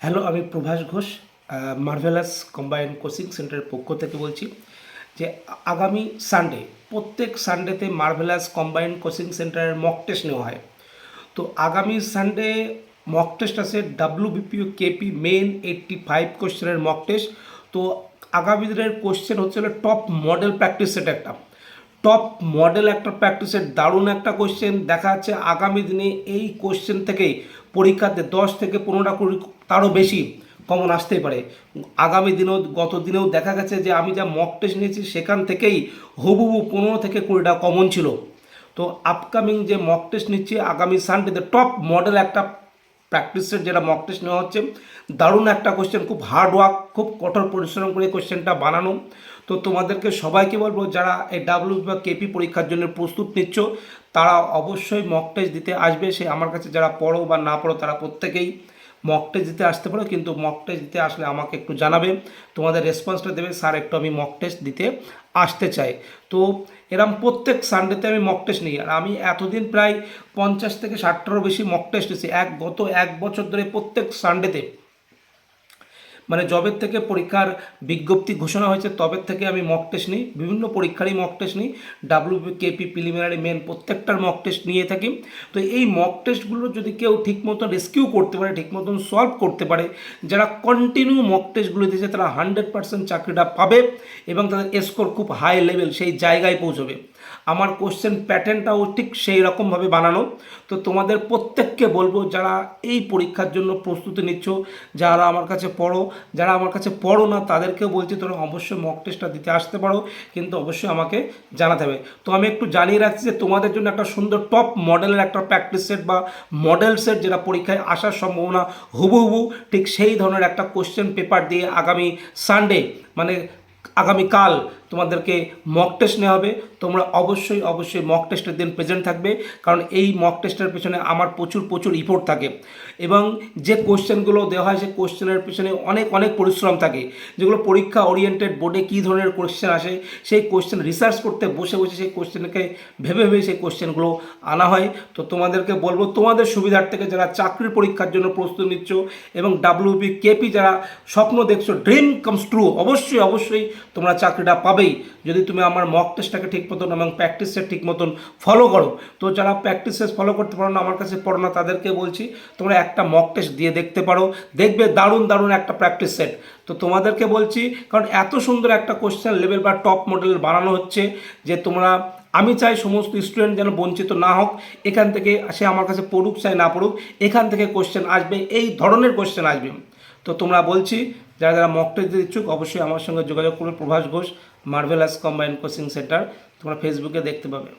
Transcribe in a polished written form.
Hello, আমি Prabhas Ghosh marvellous combine coaching সেন্টারের পক্ষ থেকে বলছি যে আগামী সানডে প্রত্যেক সানডেতে মার্ভেলাস কম্বাইন কোচিং সেন্টারের মক টেস্ট নেওয়া হয়। তো আগামী সানডে মক টেস্ট আছে ডাব্লিউবিপিও কেপি মেন 85 কোশ্চেনের মক টেস্ট। তো আগামী দিনের কোশ্চেন হচ্ছে টপ মডেল প্র্যাকটিস সেট একটা টপ মডেল একটা প্র্যাকটিসের দারুণ একটা কোশ্চেন দেখা যাচ্ছে। আগামী দিনে এই কোশ্চেন থেকেই পরীক্ষাতে 10 থেকে 15টা কুড়ি তারও বেশি কমন আসতেই পারে। আগামী দিনেও গত দিনেও দেখা গেছে যে আমি যা মক টেস্ট নিয়েছি সেখান থেকেই হুবহু 15 থেকে 20টা কমন ছিল। তো আপকামিং যে মক টেস্ট নিচ্ছি আগামী সানডেতে টপ মডেল একটা প্র্যাকটিসের যেটা মক টেস্ট নেওয়া হচ্ছে, দারুণ একটা কোশ্চেন, খুব হার্ড ওয়ার্ক, খুব কঠোর পরিশ্রম করে কোশ্চেনটা বানানো। তো তোমাদেরকে সবাইকে বলবো যারা এই ডাব্লিউ বা কেপি পরীক্ষার জন্য প্রস্তুত নিচ্ছ তারা অবশ্যই মক টেস্ট দিতে আসবে। সে আমার কাছে যারা পড়ো বা না পড়ো তারা প্রত্যেকেই মক টেস্ট দিতে আসতে পারো, কিন্তু মক টেস্ট দিতে আসলে আমাকে একটু জানাবে, তোমাদের রেসপন্সটা দেবে, স্যার একটু আমি মক টেস্ট দিতে আসতে চাই। তো এরম প্রত্যেক সানডেতে আমি মক টেস্ট নিই। আর আমি এতদিন প্রায় 50 থেকে 60টারও বেশি মক টেস্ট নিয়েছি গত 1 বছর ধরে প্রত্যেক সানডেতে। মানে জবের থেকে পরীক্ষার বিজ্ঞপ্তি ঘোষণা হয়েছে তবের থেকে আমি মক টেস্ট নিই, বিভিন্ন পরীক্ষারই মক টেস্ট নিই, ডাব্লিউকেপি প্রিলিমিনারি মেন প্রত্যেকটার মক টেস্ট নিয়ে থাকি। তো এই মক টেস্টগুলো যদি কেউ ঠিক মতো রেস্কিউ করতে পারে, ঠিক মতন সলভ করতে পারে, যারা কন্টিনিউ মক টেস্টগুলো দিয়েছে তারা 100% চাকরিটা পাবে এবং তাদের স্কোর খুব হাই লেভেল সেই জায়গায় পৌঁছবে। আমার কোশ্চেন প্যাটার্নটাও ঠিক সেই রকমভাবে বানানো। তো তোমাদের প্রত্যেককে বলবো যারা এই পরীক্ষার জন্য প্রস্তুতি নিচ্ছ, যারা আমার কাছে পড়ো, যারা আমার কাছে পড়ো না তাদেরকেও বলছি তোমরা অবশ্যই মক টেস্টটা দিতে আসতে পারো, কিন্তু অবশ্যই আমাকে জানাতে হবে। তো আমি একটু জানিয়ে রাখছি যে তোমাদের জন্য একটা সুন্দর টপ মডেলের একটা প্র্যাকটিস সেট বা মডেল সেট যেটা পরীক্ষায় আসার সম্ভাবনা হুবহু ঠিক সেই ধরনের একটা কোশ্চেন পেপার দিয়ে আগামী সানডে মানে আগামীকাল তোমাদেরকে মক টেস্ট নেওয়া হবে। তোমরা অবশ্যই অবশ্যই মক টেস্টের দিন প্রেজেন্ট থাকবে, কারণ এই মক টেস্টের পেছনে আমার প্রচুর প্রচুর ইফোর্ট থাকে এবং যে কোশ্চেনগুলো দেওয়া হয় সেই কোশ্চেনের পেছনে অনেক অনেক পরিশ্রম থাকে। যেগুলো পরীক্ষা ওরিয়েন্টেড বোর্ডে কী ধরনের কোশ্চেন আসে সেই কোশ্চেন রিসার্চ করতে বসে বসে সেই কোশ্চেনকে ভেবে ভেবে সেই কোশ্চেনগুলো আনা হয়। তো তোমাদেরকে বলবো তোমাদের সুবিধার থেকে যারা চাকরির পরীক্ষার জন্য প্রস্তুতি নিচ্ছ এবং ডাব্লিউবি কেপি যারা স্বপ্ন দেখছো, ড্রিম কামস ট্রু, অবশ্যই অবশ্যই তোমরা চাকরিটা পাবেই যদি তুমি আমার মক টেস্টটাকে ঠিক মতন এবং প্র্যাকটিসের ঠিক মতন ফলো করো। তো যারা প্র্যাকটিসেস ফলো করতে পারো না, আমার কাছে পড়ো না, তাদেরকে বলছি তোমরা একটা মক টেস্ট দিয়ে দেখতে পারো, দেখবে দারুণ দারুণ একটা প্র্যাকটিস সেট। তো তোমাদেরকে বলছি কারণ এত সুন্দর একটা কোশ্চেন লেভেল বা টপ মডেল বানানো হচ্ছে যে তোমরা, আমি চাই সমস্ত স্টুডেন্ট যেন বঞ্চিত না হোক এখান থেকে। সে আমার কাছে পড়ুক চাই না পড়ুক, এখান থেকে কোশ্চেন আসবে, এই ধরনের কোশ্চেন আসবে। তো তোমরা বলছি যারা যারা মক টেস্ট দিতে ইচ্ছুক অবশ্যই আমার সঙ্গে যোগাযোগ করবে। Prabhas Ghosh, marvellous combine coaching centre, তোমরা ফেসবুকে দেখতে পাবে।